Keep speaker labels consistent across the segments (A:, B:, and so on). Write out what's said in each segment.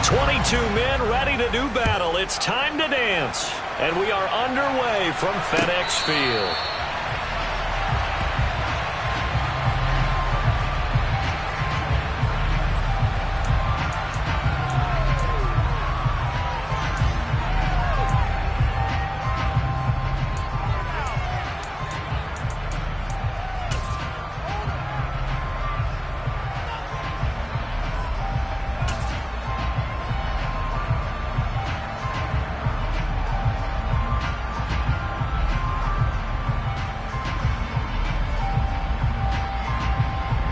A: 22 men ready to do battle. It's time to dance. And we are underway from FedEx Field.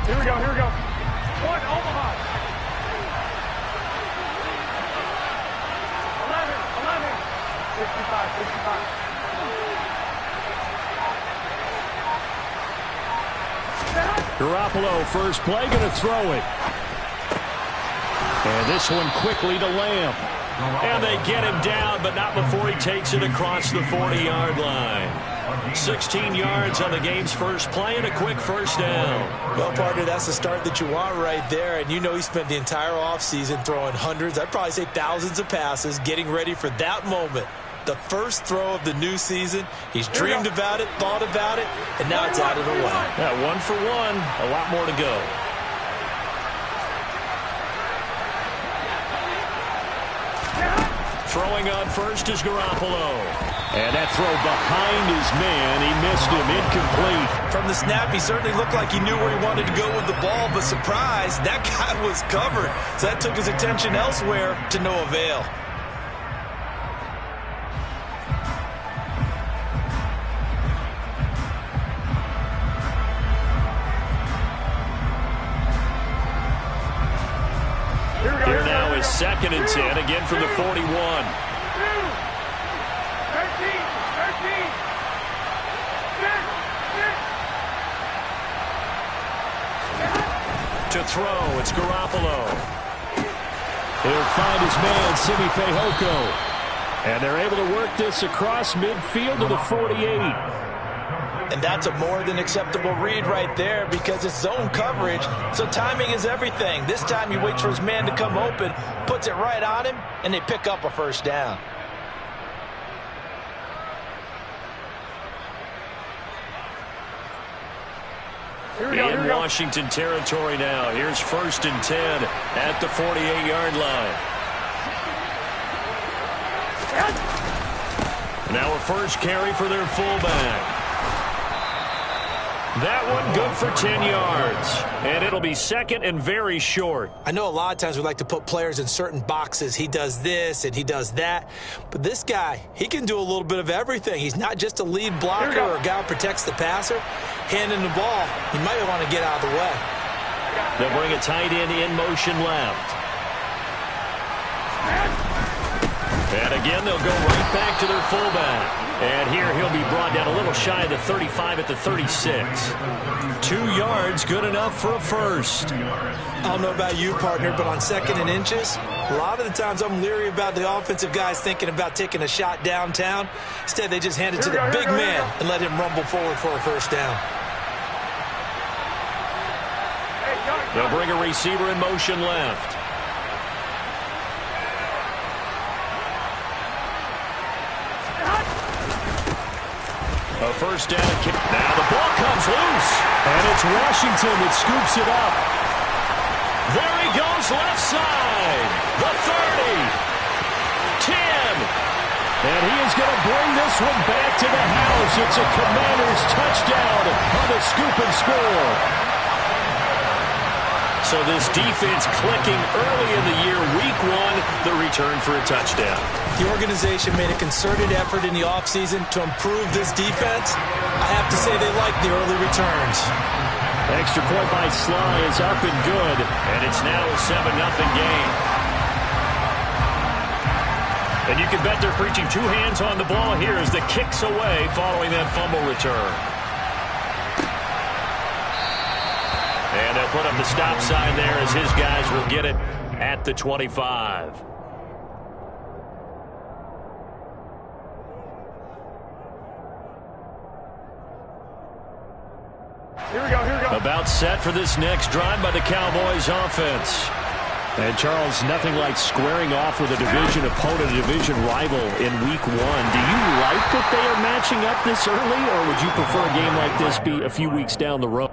B: Here we go. One, Omaha. 11. 65.
A: Garoppolo, first play, going to throw it. And this one quickly to Lamb. And they get him down, but not before he takes it across the 40-yard line. 16 yards on the game's first play and a quick first down.
C: Well, partner, that's the start that you want right there. And you know he spent the entire offseason throwing hundreds, I'd probably say thousands of passes, getting ready for that moment. The first throw of the new season. He's dreamed about it, thought about it, and now it's out of the way.
A: Yeah, 1 for 1, a lot more to go. Throwing on first is Garoppolo. And that throw behind his man. He missed him. Incomplete.
C: From the snap, he certainly looked like he knew where he wanted to go with the ball, but surprise, that guy was covered. So that took his attention elsewhere to no avail.
A: Here now is 2nd and 10, again from the 41.
B: 13.
A: To throw, it's Garoppolo. He'll find his man, Simi Fehoko. And they're able to work this across midfield to the 48.
C: And that's a more than acceptable read right there because it's zone coverage, so timing is everything. This time he waits for his man to come open, puts it right on him, and they pick up a first down.
A: In Washington territory now. Here's 1st and 10 at the 48-yard line. Now a first carry for their fullback. That one good for 10 yards. And it'll be 2nd and very short.
C: I know a lot of times we like to put players in certain boxes. He does this and he does that. But this guy, he can do a little bit of everything. He's not just a lead blocker or a guy who protects the passer. Handing the ball, he might want to get out of the way.
A: They'll bring a tight end in motion left. And again, they'll go right back to their fullback. And here he'll be brought down a little shy of the 35 at the 36. 2 yards, good enough for a first.
C: I don't know about you, partner, but on 2nd and inches, a lot of the times I'm leery about the offensive guys thinking about taking a shot downtown. Instead, they just hand it to the big man and let him rumble forward for a first down.
A: They'll bring a receiver in motion left. A first down kick. Now the ball comes loose. And it's Washington that scoops it up. There he goes left side. The 30. 10. And he is going to bring this one back to the house. It's a Commanders touchdown on the scoop and score. So this defense clicking early in the year, week 1, the return for a touchdown.
C: The organization made a concerted effort in the offseason to improve this defense. I have to say they like the early returns.
A: Extra point by Sly is up and good, and it's now a 7-0 game. And you can bet they're preaching 2 hands on the ball here as the kick's away following that fumble return. And they'll put up the stop sign there as his guys will get it at the 25.
B: Here we go.
A: About set for this next drive by the Cowboys offense. And, Charles, nothing like squaring off with a division opponent, a division rival in Week 1. Do you like that they are matching up this early, or would you prefer a game like this be a few weeks down the road?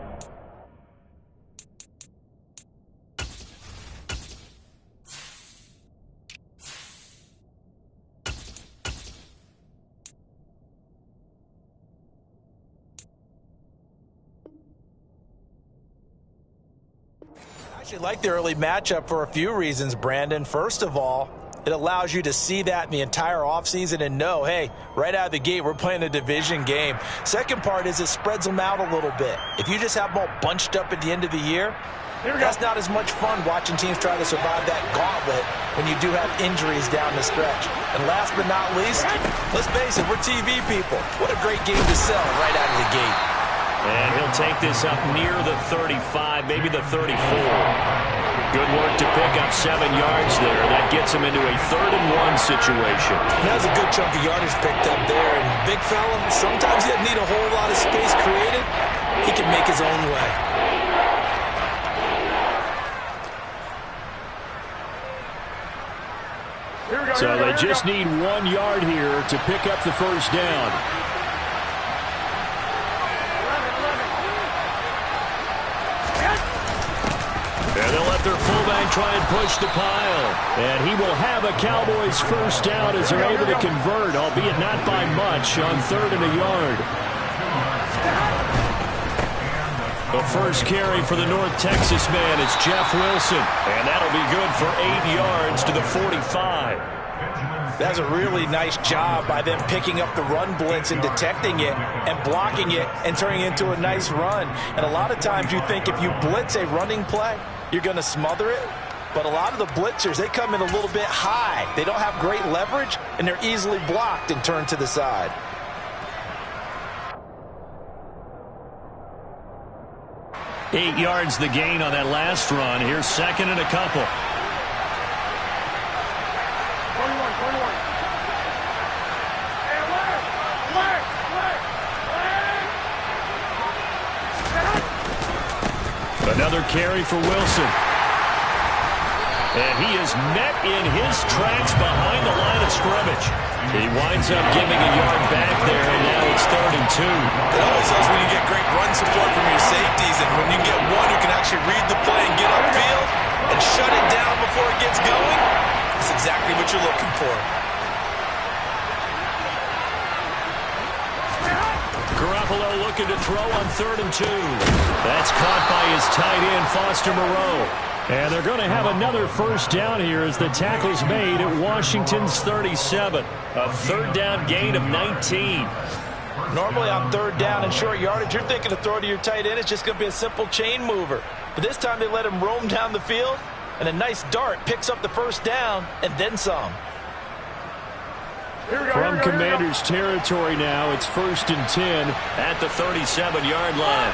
C: I actually like the early matchup for a few reasons, Brandon. First of all, it allows you to see that in the entire offseason and know, hey, right out of the gate, we're playing a division game. Second part is it spreads them out a little bit. If you just have them all bunched up at the end of the year, that's not as much fun watching teams try to survive that gauntlet when you do have injuries down the stretch. And last but not least, let's face it, we're TV people. What a great game to sell right out of the gate.
A: And he'll take this up near the 35, maybe the 34. Good work to pick up 7 yards there. That gets him into a 3rd-and-1 situation.
C: That's a good chunk of yardage picked up there. And big fella, sometimes he doesn't need a whole lot of space created. He can make his own way.
A: So they just need 1 yard here to pick up the first down. And they'll let their fullback try and push the pile. And he will have a Cowboys first down as they're able to convert, albeit not by much, on 3rd and a yard. The first carry for the North Texas man is Jeff Wilson. And that'll be good for 8 yards to the 45.
C: That's a really nice job by them picking up the run blitz and detecting it and blocking it and turning it into a nice run. And a lot of times you think if you blitz a running play, you're going to smother it. But a lot of the blitzers, they come in a little bit high. They don't have great leverage, and they're easily blocked and turned to the side.
A: Eight yards the gain on that last run. Here's 2nd and a couple.
B: 21.
A: Another carry for Wilson. And he is met in his tracks behind the line of scrimmage. He winds up giving a yard back there, and now it's 3rd and 2.
C: It always helps when you get great run support from your safeties, and when you get one who can actually read the play and get upfield and shut it down before it gets going, that's exactly what you're looking for.
A: Garoppolo looking to throw on 3rd and 2. That's caught by his tight end, Foster Moreau. And they're going to have another first down here as the tackle's made at Washington's 37. A 3rd down gain of 19.
C: Normally on 3rd down and short yardage, you're thinking to throw to your tight end. It's just going to be a simple chain mover. But this time they let him roam down the field, and a nice dart picks up the first down and then some.
A: From Commander's territory now, it's 1st and 10 at the 37-yard line.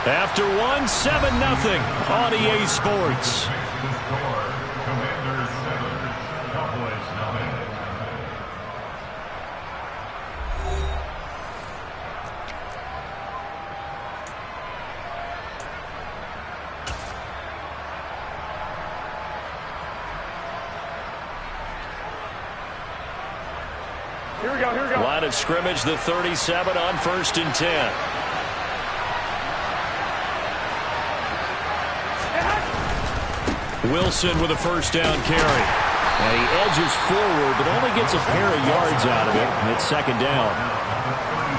A: After 1, 7-0 on EA Sports.
B: Here we go.
A: Line of scrimmage, the 37 on 1st and 10. Wilson with a first down carry. And he edges forward, but only gets a pair of yards out of it. And it's 2nd down.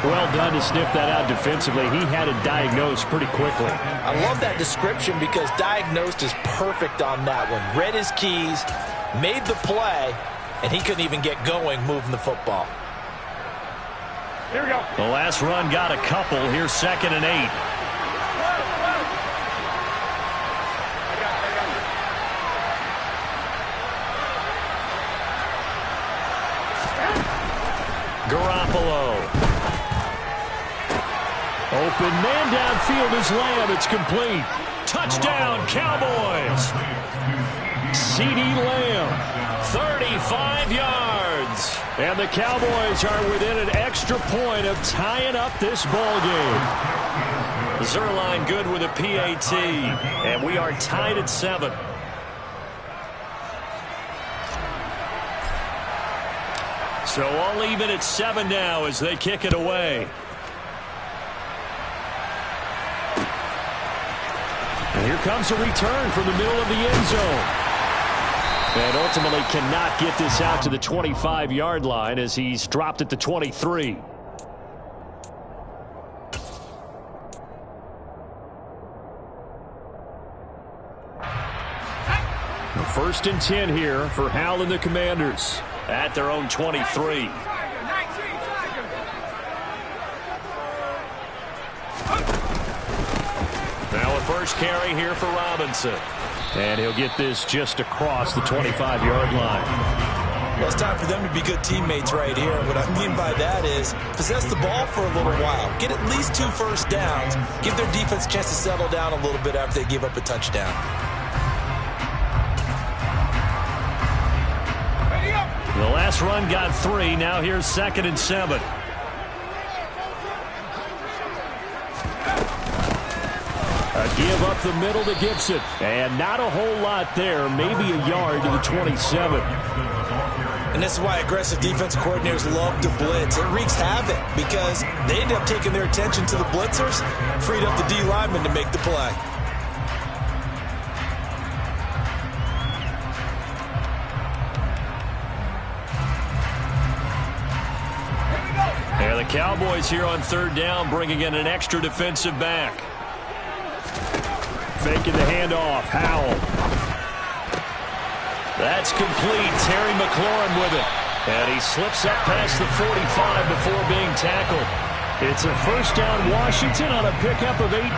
A: Well done to sniff that out defensively. He had it diagnosed pretty quickly.
C: I love that description because diagnosed is perfect on that one. Read his keys, made the play, and he couldn't even get going moving the football.
B: Here we go.
A: The last run got a couple. Here's 2nd and 8. Garoppolo. Open man downfield is Lamb. It's complete. Touchdown, Cowboys. CeeDee Lamb, 35 yards. And the Cowboys are within an extra point of tying up this ball game. Zerline good with a PAT, and we are tied at 7. So all even at 7 now as they kick it away. And here comes a return from the middle of the end zone. And ultimately cannot get this out to the 25-yard line as he's dropped at the 23. First and 10 here for Hal and the Commanders at their own 23. Now a first carry here for Robinson. And he'll get this just across the 25-yard line.
C: Well, it's time for them to be good teammates right here. What I mean by that is possess the ball for a little while. Get at least 2 first downs. Give their defense a chance to settle down a little bit after they give up a touchdown.
A: The last run got 3. Now here's 2nd and 7. A give up the middle to Gibson. And not a whole lot there. Maybe a yard to the 27.
C: And this is why aggressive defense coordinators love to blitz. It wreaks havoc because they end up taking their attention to the blitzers, freed up the D lineman to make the play.
A: And the Cowboys here on 3rd down bringing in an extra defensive back. Faking the handoff. Howell. That's complete. Terry McLaurin with it. And he slips up past the 45 before being tackled. It's a first down Washington on a pickup of 18.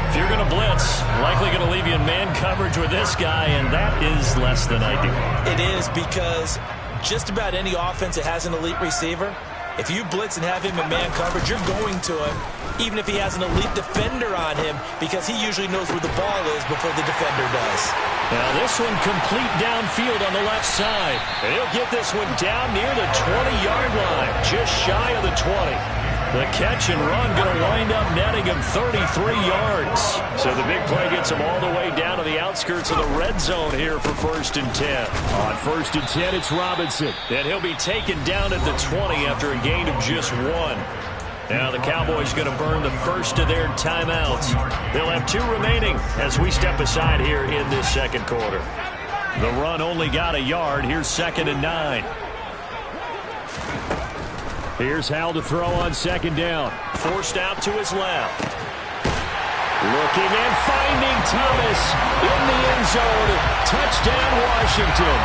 A: If you're going to blitz, likely going to leave you in man coverage with this guy, and that is less than ideal.
C: It is because just about any offense that has an elite receiver, if you blitz and have him in man coverage, you're going to him, even if he has an elite defender on him, because he usually knows where the ball is before the defender does.
A: Now this one complete downfield on the left side. And he'll get this one down near the 20-yard line, just shy of the 20. The catch and run going to wind up netting him 33 yards. So the big play gets him all the way down to the outskirts of the red zone here for 1st and 10. On 1st and 10, it's Robinson. And he'll be taken down at the 20 after a gain of just 1. Now the Cowboys going to burn the first of their timeouts. They'll have 2 remaining as we step aside here in this 2nd quarter. The run only got a yard. Here's 2nd and 9. Here's Hal to throw on 2nd down. Forced out to his left. Looking and finding Thomas in the end zone. Touchdown, Washington.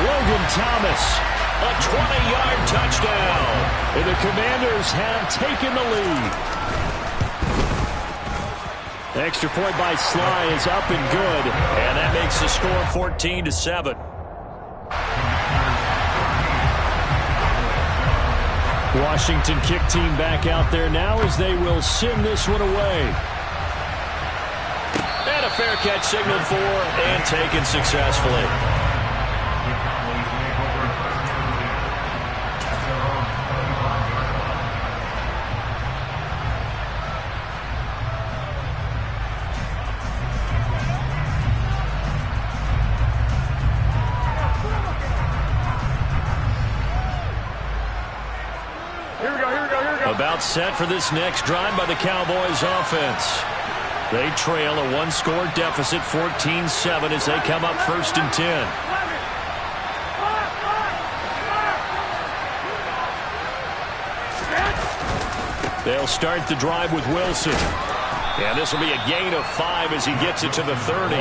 A: Logan Thomas, a 20-yard touchdown. And the Commanders have taken the lead. Extra point by Sly is up and good. And that makes the score 14-7. Washington kick team back out there now as they will send this one away. And a fair catch signaled for and taken successfully. About set for this next drive by the Cowboys offense. They trail a 1-score deficit, 14-7, as they come up 1st and 10. They'll start the drive with Wilson. And this will be a gain of 5 as he gets it to the 30.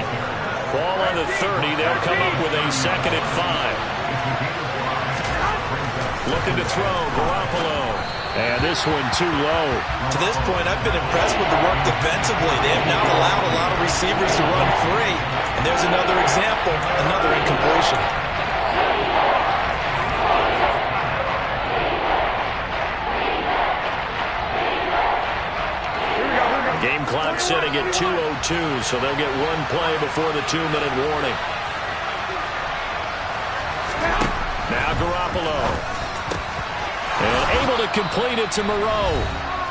A: Ball on the 30. They'll come up with a 2nd and 5. Looking to throw, Garoppolo. And this one too low.
C: To this point, I've been impressed with the work defensively. They have now allowed a lot of receivers to run free. And there's another example, another incompletion.
A: Game clock setting at 2:02, so they'll get 1 play before the 2-minute warning. Garoppolo. And able to complete it to Moreau.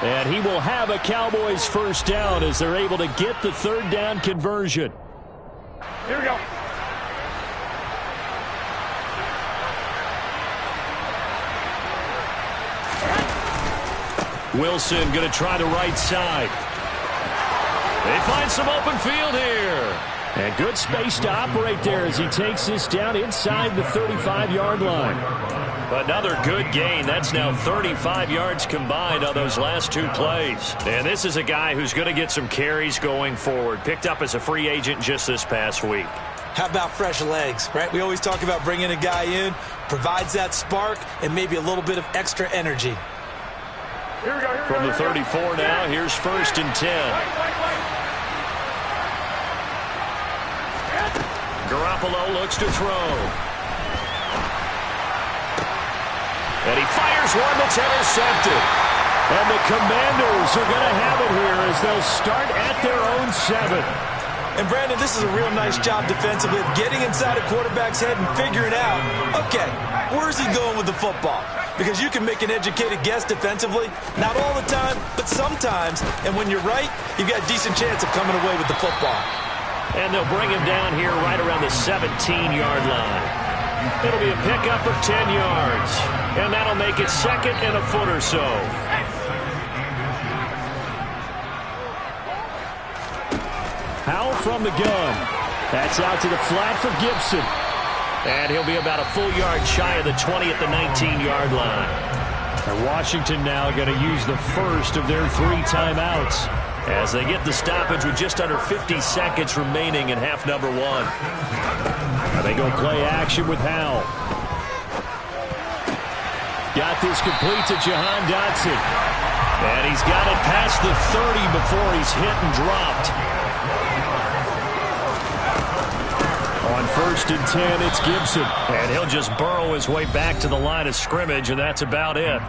A: And he will have a Cowboys first down as they're able to get the third down conversion.
B: Here we go.
A: Wilson going to try the right side. They find some open field here. And good space to operate there as he takes this down inside the 35-yard line. Another good gain. That's now 35 yards combined on those last two plays. And this is a guy who's going to get some carries going forward. Picked up as a free agent just this past week.
C: How about fresh legs, right? We always talk about bringing a guy in, provides that spark, and maybe a little bit of extra energy.
B: Here we go.
A: From the 34 now, here's 1st and 10. Garoppolo looks to throw. And he fires one that's intercepted. And the Commanders are going to have it here as they'll start at their own 7.
C: And, Brandon, this is a real nice job defensively of getting inside a quarterback's head and figuring out, okay, where's he going with the football? Because you can make an educated guess defensively, not all the time, but sometimes. And when you're right, you've got a decent chance of coming away with the football.
A: And they'll bring him down here right around the 17-yard line. It'll be a pickup of 10 yards. And that'll make it 2nd and a foot or so. Howell from the gun. That's out to the flat for Gibson. And he'll be about a full yard shy of the 20 at the 19-yard line. And Washington now going to use the first of their 3 timeouts as they get the stoppage with just under 50 seconds remaining in half number 1. And they go play action with Howell. Got this complete to Jahan Dotson. And he's got it past the 30 before he's hit and dropped. On 1st and 10, it's Gibson. And he'll just burrow his way back to the line of scrimmage, and that's about it.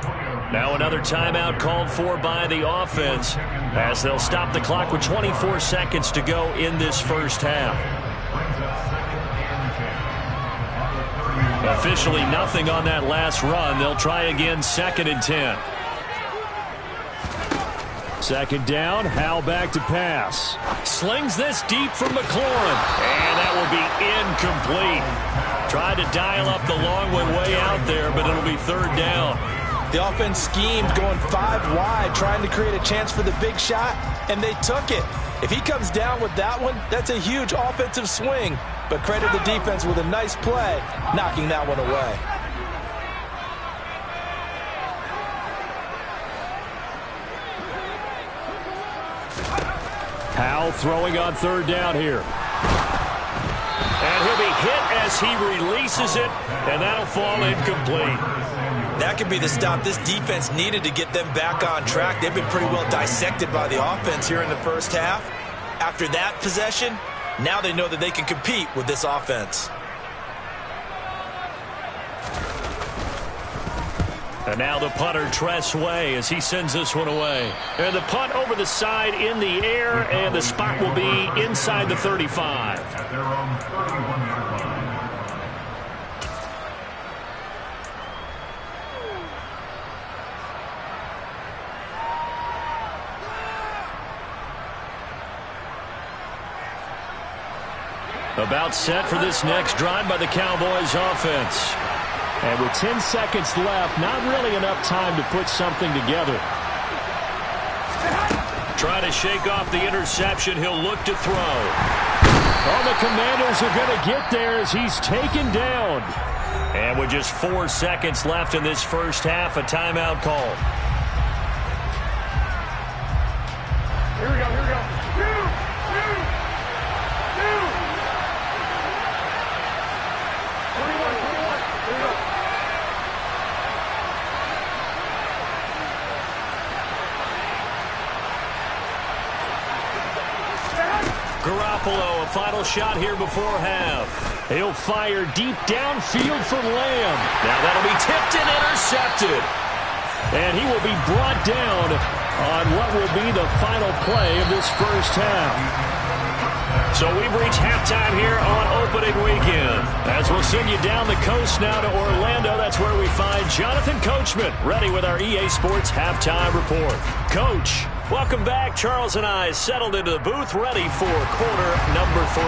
A: Now another timeout called for by the offense as they'll stop the clock with 24 seconds to go in this first half. Officially nothing on that last run. They'll try again 2nd and 10. 2nd down, Howell back to pass. Slings this deep from McLaurin. And that will be incomplete. Tried to dial up the long one way out there, but it'll be 3rd down.
C: The offense schemed going 5 wide, trying to create a chance for the big shot, and they took it. If he comes down with that one, that's a huge offensive swing. But credit the defense with a nice play, knocking that one away.
A: Howell throwing on 3rd down here. And he'll be hit as he releases it, and that'll fall incomplete.
C: That could be the stop this defense needed to get them back on track. They've been pretty well dissected by the offense here in the first half. After that possession, now they know that they can compete with this offense.
A: And now the punter, Tress Way, as he sends this one away. And the punt over the side in the air, and the spot will be inside the 35.
B: At their own 31-yard line.
A: About set for this next drive by the Cowboys offense. And with 10 seconds left, not really enough time to put something together. Trying to shake off the interception. He'll look to throw. All the Commanders are going to get there as he's taken down. And with just 4 seconds left in this first half, a timeout call.
B: Here we go, here we go. Two.
A: Garoppolo, a final shot here before half. He'll fire deep downfield for Lamb. Now that'll be tipped and intercepted. And he will be brought down on what will be the final play of this first half. So we've reached halftime here on opening weekend. As we'll send you down the coast now to Orlando, that's where we find Jonathan Coachman, ready with our EA Sports Halftime Report. Coach, welcome back. Charles and I settled into the booth, ready for quarter number 3.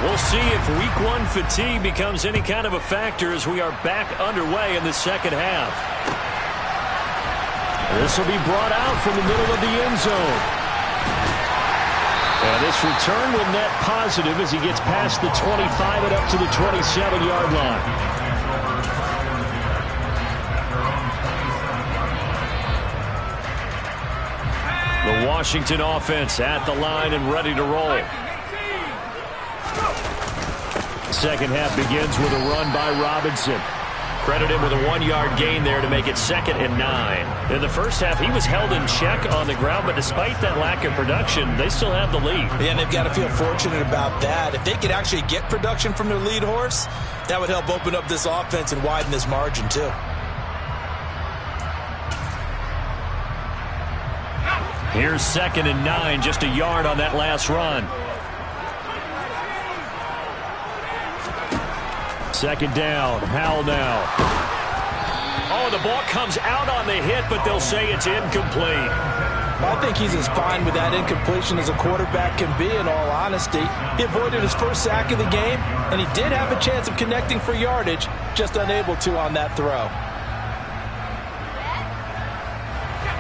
A: We'll see if week 1 fatigue becomes any kind of a factor as we are back underway in the second half. This will be brought out from the middle of the end zone. And this return will net positive as he gets past the 25 and up to the 27-yard line. The Washington offense at the line and ready to roll. Second half begins with a run by Robinson. Credit him with a 1-yard gain there to make it 2nd and 9. In the first half, he was held in check on the ground, but despite that lack of production, they still have the lead.
C: Yeah, and they've got to feel fortunate about that. If they could actually get production from their lead horse, that would help open up this offense and widen this margin, too.
A: Here's 2nd and 9, just a yard on that last run. Second down, Howell now. Oh, the ball comes out on the hit, but they'll say it's incomplete.
C: I think he's as fine with that incompletion as a quarterback can be, in all honesty. He avoided his first sack of the game, and he did have a chance of connecting for yardage, just unable to on that throw.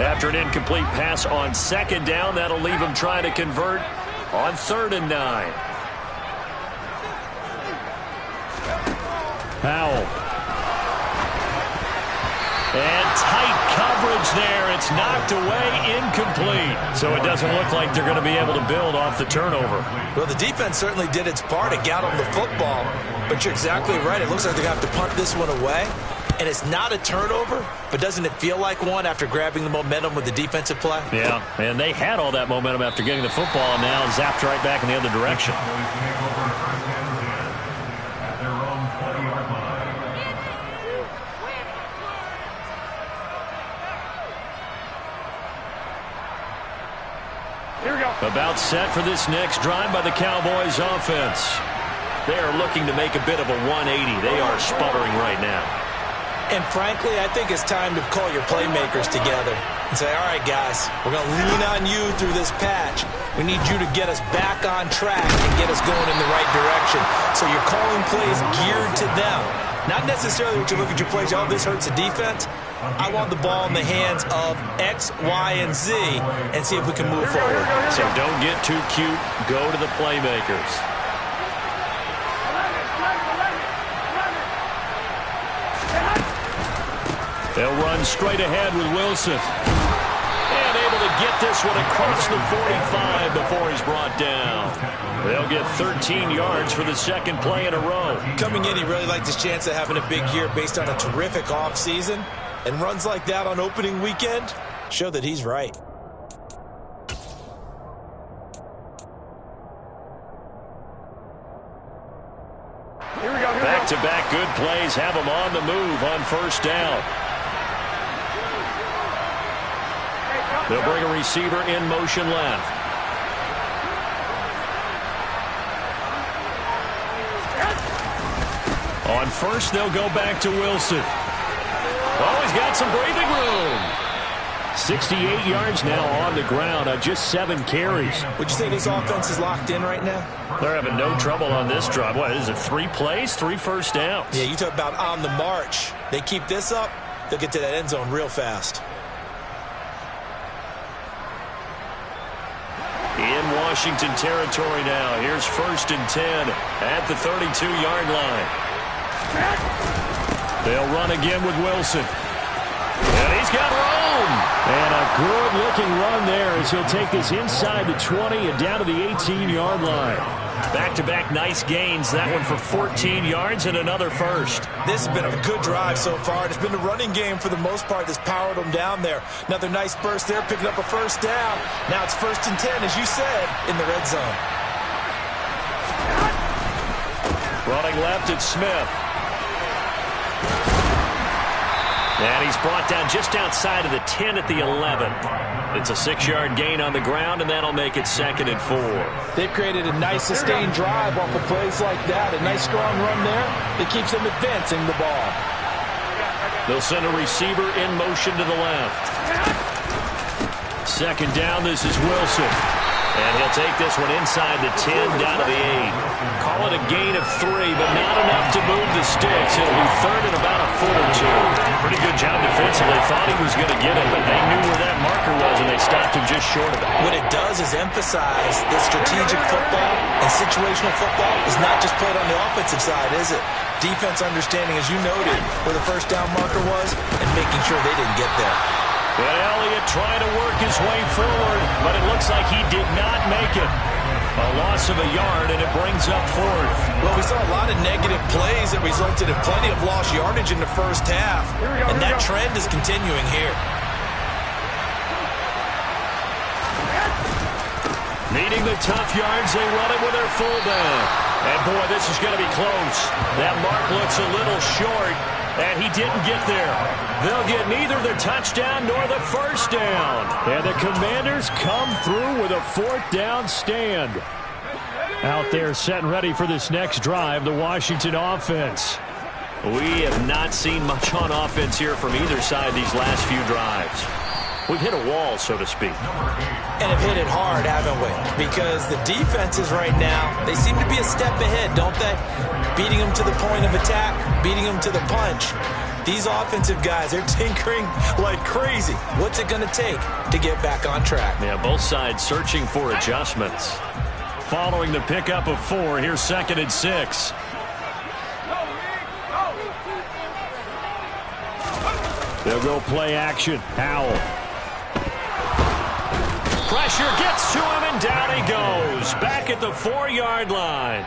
A: After an incomplete pass on 2nd down, that'll leave him trying to convert on 3rd and 9. Howell. And tight coverage there. It's knocked away, incomplete. So it doesn't look like they're going to be able to build off the turnover.
C: Well, the defense certainly did its part. It got them the football. But you're exactly right. It looks like they're going to have to punt this one away. And it's not a turnover, but doesn't it feel like one after grabbing the momentum with the defensive play?
A: Yeah, and they had all that momentum after getting the football, and now zapped right back in the other direction. About set for this next drive by the Cowboys offense. They are looking to make a bit of a 180. They are sputtering right now.
C: And frankly, I think it's time to call your playmakers together and say, all right, guys, we're going to lean on you through this patch. We need you to get us back on track and get us going in the right direction. So you're calling plays geared to them. Not necessarily when you look at your plays, oh, this hurts the defense. I want the ball in the hands of X, Y, and Z and see if we can move forward.
A: So don't get too cute. Go to the playmakers. They'll run straight ahead with Wilson. And able to get this one across the 45 before he's brought down. They'll get 13 yards for the 2nd play in a row.
C: Coming in, he really liked his chance of having a big year based on a terrific offseason. And runs like that on opening weekend show that he's right.
B: Here we go.
A: Back-to-back good plays have him on the move on 1st down. They'll bring a receiver in motion left. On 1st, they'll go back to Wilson. Oh, he's got some breathing room. 68 yards now on the ground on just 7 carries.
C: Would you say this offense is locked in right now?
A: They're having no trouble on this drive. What is it, 3 plays, 3 first downs?
C: Yeah, you talk about on the march. They keep this up, they'll get to that end zone real fast.
A: In Washington territory now. Here's 1st and 10 at the 32-yard line. They'll run again with Wilson. And he's got room. And a good-looking run there as he'll take this inside the 20 and down to the 18-yard line. Back-to-back nice gains. That one for 14 yards and another first.
C: This has been a good drive so far. It's been the running game for the most part that's powered them down there. Another nice burst there, picking up a 1st down. Now it's 1st and 10, as you said, in the red zone. Running left, it's Smith.
A: And he's brought down just outside of the 10 at the 11. It's a 6-yard gain on the ground, and that'll make it 2nd and 4.
D: They've created a nice sustained drive off of plays like that. A nice strong run there that keeps them advancing the ball.
A: They'll send a receiver in motion to the left. 2nd down, this is Wilson. And he'll take this one inside the 10 down to the 8. Call it a gain of 3, but not enough to move the sticks. It'll be 3rd and about a foot or 2. Pretty good job defensively. Thought he was going to get it, but they knew where that marker was, and they stopped him just short of it.
C: What it does is emphasize that strategic football and situational football is not just played on the offensive side, is it? Defense understanding, as you noted, where the first down marker was and making sure they didn't get there.
A: But Elliott trying to work his way forward, but it looks like he did not make it. A loss of a yard, and it brings up 4th.
C: Well, we saw a lot of negative plays that resulted in plenty of lost yardage in the first half, and that trend is continuing here.
A: Needing the tough yards, they run it with their fullback. And, boy, this is going to be close. That mark looks a little short, and he didn't get there. They'll get neither the touchdown nor the first down. And the Commanders come through with a 4th down stand. Out there set and ready for this next drive, the Washington offense. We have not seen much on offense here from either side these last few drives. We've hit a wall, so to speak.
C: And have hit it hard, haven't we? Because the defenses right now, they seem to be a step ahead, don't they? Beating them to the point of attack, beating them to the punch. These offensive guys, they're tinkering like crazy. What's it going to take to get back on track?
A: Yeah, both sides searching for adjustments. Following the pickup of 4, here's 2nd and 6. They'll go play action. Howell. Pressure gets to him, and down he goes. Back at the 4-yard line.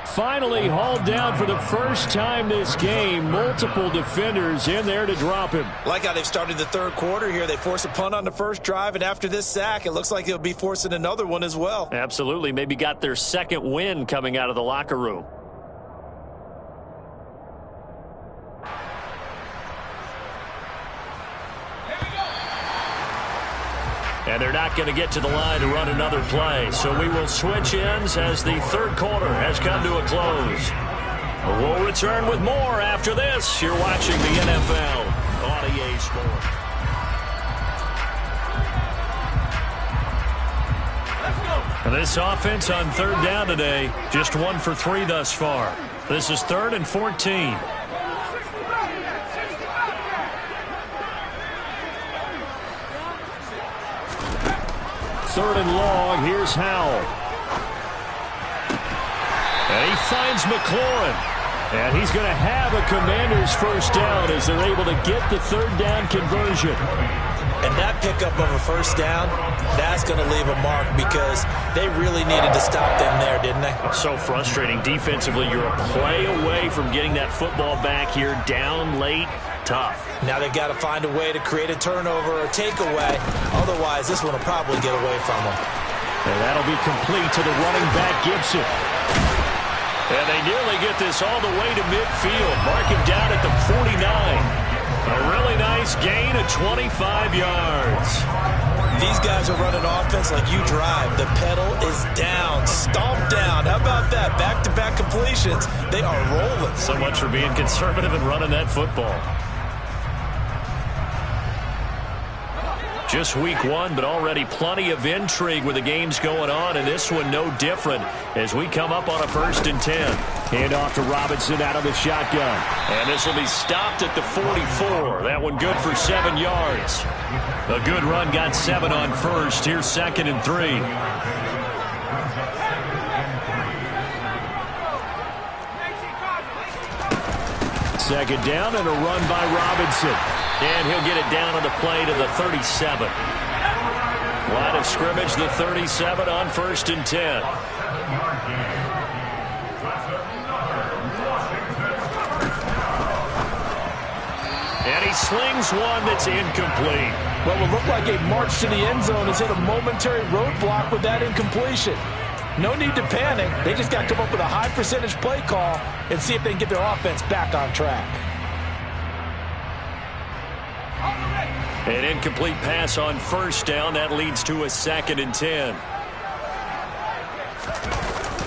A: Finally hauled down for the first time this game. Multiple defenders in there to drop him.
C: Like how they've started the 3rd quarter here. They force a punt on the first drive, and after this sack, it looks like they'll be forcing another one as well.
A: Absolutely. Maybe got their 2nd win coming out of the locker room. And they're not going to get to the line to run another play. So we will switch ends as the 3rd quarter has come to a close. We'll return with more after this. You're watching the NFL on EA Sports. This offense on 3rd down today, just 1 for 3 thus far. This is 3rd and 14. Third and long, here's Howell. And he finds McLaurin. And he's going to have a Commanders first down as they're able to get the 3rd down conversion.
C: And that pickup of a first down, that's going to leave a mark because they really needed to stop them there, didn't they?
A: So frustrating. Defensively, you're a play away from getting that football back here down late. Tough.
C: Now they've got to find a way to create a turnover or takeaway. Otherwise, this one will probably get away from them.
A: And that'll be complete to the running back, Gibson. And they nearly get this all the way to midfield. Mark him down at the 49. A really nice gain of 25 yards.
C: These guys are running offense like you drive. The pedal is down, stomped down. How about that? Back-to-back completions. They are rolling.
A: So much for being conservative and running that football. Just week 1, but already plenty of intrigue with the games going on, and this one no different as we come up on a 1st and 10. Hand off to Robinson out of the shotgun. And this will be stopped at the 44. That one good for 7 yards. A good run got 7 on 1st. Here's 2nd and 3. Second down and a run by Robinson. And he'll get it down on the play to the 37. Line of scrimmage, the 37 on 1st and 10. And he slings one that's incomplete.
D: Well, it looked like a march to the end zone has hit a momentary roadblock with that incompletion. No need to panic. They just got to come up with a high percentage play call and see if they can get their offense back on track.
A: An incomplete pass on first down. That leads to a 2nd and 10.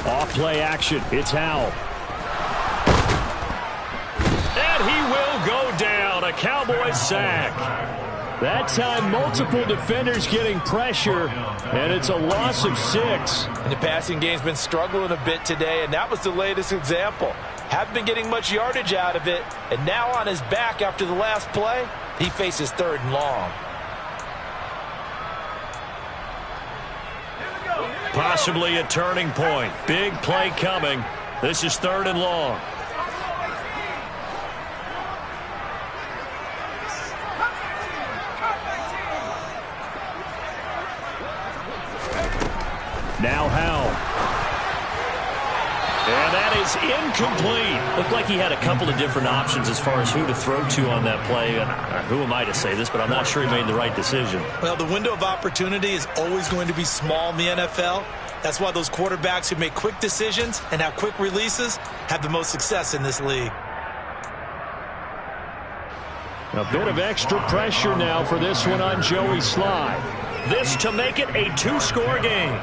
B: Off play action. It's Howell.
A: And he will go down. A Cowboys sack.
B: That time, multiple defenders getting pressure, and it's a loss of 6.
D: And the passing game's been struggling a bit today, and that was the latest example. Haven't been getting much yardage out of it, and now on his back after the last play, he faces 3rd and long.
A: Possibly a turning point. Big play coming. This is 3rd and long.
B: Now Howell.
A: And that is incomplete.
E: Looked like he had a couple of different options as far as who to throw to on that play. And who am I to say this, but I'm not sure he made the right decision.
C: Well, the window of opportunity is always going to be small in the NFL. That's why those quarterbacks who make quick decisions and have quick releases have the most success in this league.
B: A bit of extra pressure now for this one on Joey Sly.
A: This to make it a 2-score game.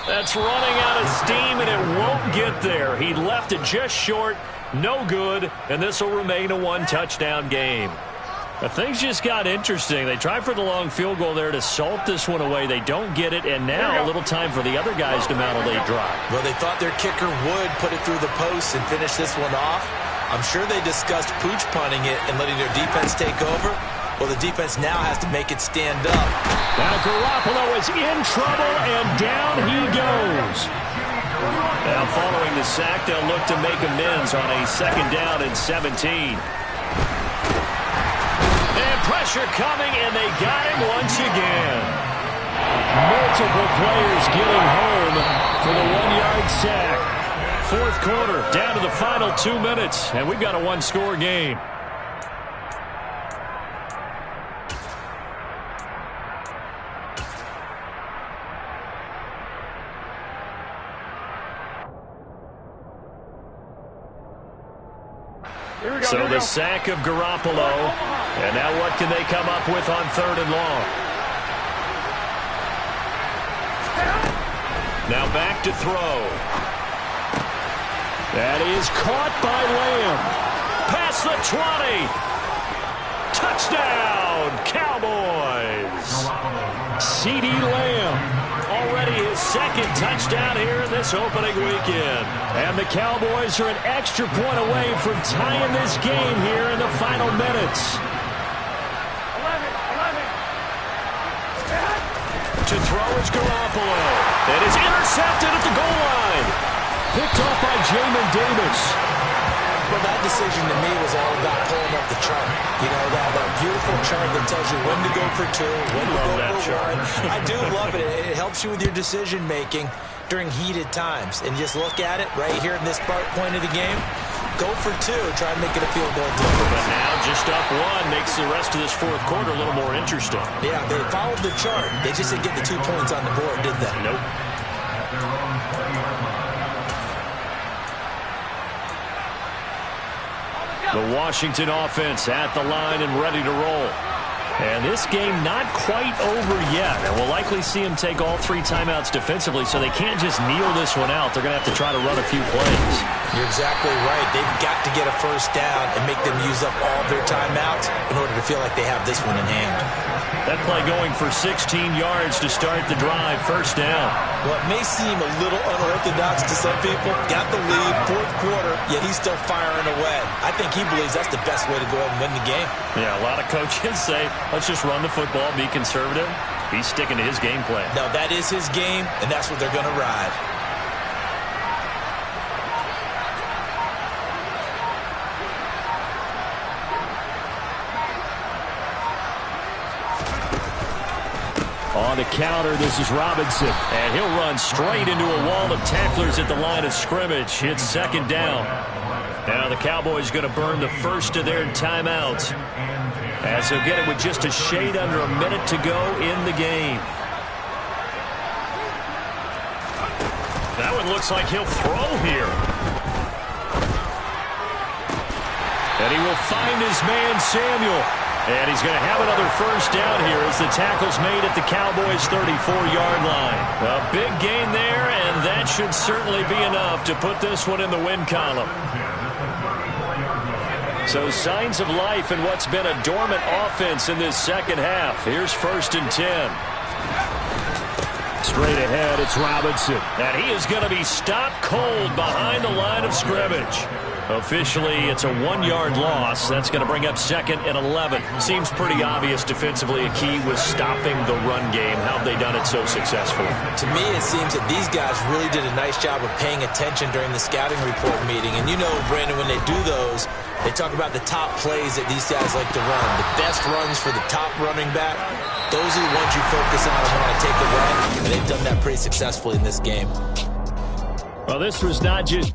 A: That's running out of steam, and it won't get there. He left it just short. No good, and this will remain a 1-touchdown game. But things just got interesting. They tried for the long field goal there to salt this one away. They don't get it, and now a little time for the other guys to mount a late drive.
C: Well, they thought their kicker would put it through the post and finish this one off. I'm sure they discussed pooch punting it and letting their defense take over. Well, the defense now has to make it stand up.
B: Now Garoppolo is in trouble, and down he goes.
A: Now following the sack, they'll look to make amends on a 2nd down and 17. And pressure coming, and they got him once again.
B: Multiple players getting home for the 1-yard sack.
A: 4th quarter, down to the final 2 minutes, and we've got a 1-score game. So the sack of Garoppolo. And now what can they come up with on 3rd and long? Now back to throw.
B: That is caught by Lamb.
A: Past the 20. Touchdown, Cowboys.
B: CeeDee Lamb.
A: Already his 2nd touchdown here in this opening weekend.
B: And the Cowboys are an extra point away from tying this game here in the final minutes.
A: 11. To throw is Garoppolo. It is intercepted at the goal line.
B: Picked off by Jamin Davis.
C: Well, that decision to me was all about pulling up the chart. You know, that beautiful chart that tells you when to go for 2, when to go for 1. I do love it. It helps you with your decision-making during heated times. And just look at it right here in this point of the game. Go for 2. Try and make it a field goal difference.
A: But now just up 1 makes the rest of this 4th quarter a little more interesting.
C: Yeah, they followed the chart. They just didn't get the 2 points on the board, did they?
A: Nope. The Washington offense at the line and ready to roll. And this game not quite over yet. And we'll likely see them take all 3 timeouts defensively, so they can't just kneel this one out. They're going to have to try to run a few plays.
C: You're exactly right. They've got to get a 1st down and make them use up all their timeouts in order to feel like they have this one in hand.
A: That play going for 16 yards to start the drive. 1st down.
C: Well, it may seem a little unorthodox to some people. Got the lead, 4th quarter, yet he's still firing away. I think he believes that's the best way to go ahead and win the game.
A: Yeah, a lot of coaches say, let's just run the football, be conservative. He's sticking to his game plan.
C: No, that is his game, and that's what they're going to ride.
B: On the counter, this is Robinson.
A: And he'll run straight into a wall of tacklers at the line of scrimmage. It's 2nd down. Now the Cowboys going to burn the first of their timeouts, as they'll get it with just a shade under a minute to go in the game. That one looks like he'll throw here.
B: And he will find his man, Samuel. And he's going to have another first down here as the tackle's made at the Cowboys' 34-yard line. A big gain there, and that should certainly be enough to put this one in the win column. So signs of life in what's been a dormant offense in this second half. Here's 1st and 10. Straight ahead, it's Robinson. And he is going to be stopped cold behind the line of scrimmage. Officially, it's a 1-yard loss. That's going to bring up 2nd and 11. Seems pretty obvious defensively a key was stopping the run game. How have they done it so successfully?
C: To me, it seems that these guys really did a nice job of paying attention during the scouting report meeting. And you know, Brandon, when they do those, they talk about the top plays that these guys like to run. The best runs for the top running back, those are the ones you focus on and want to take away. And they've done that pretty successfully in this game.
B: Well, this was not just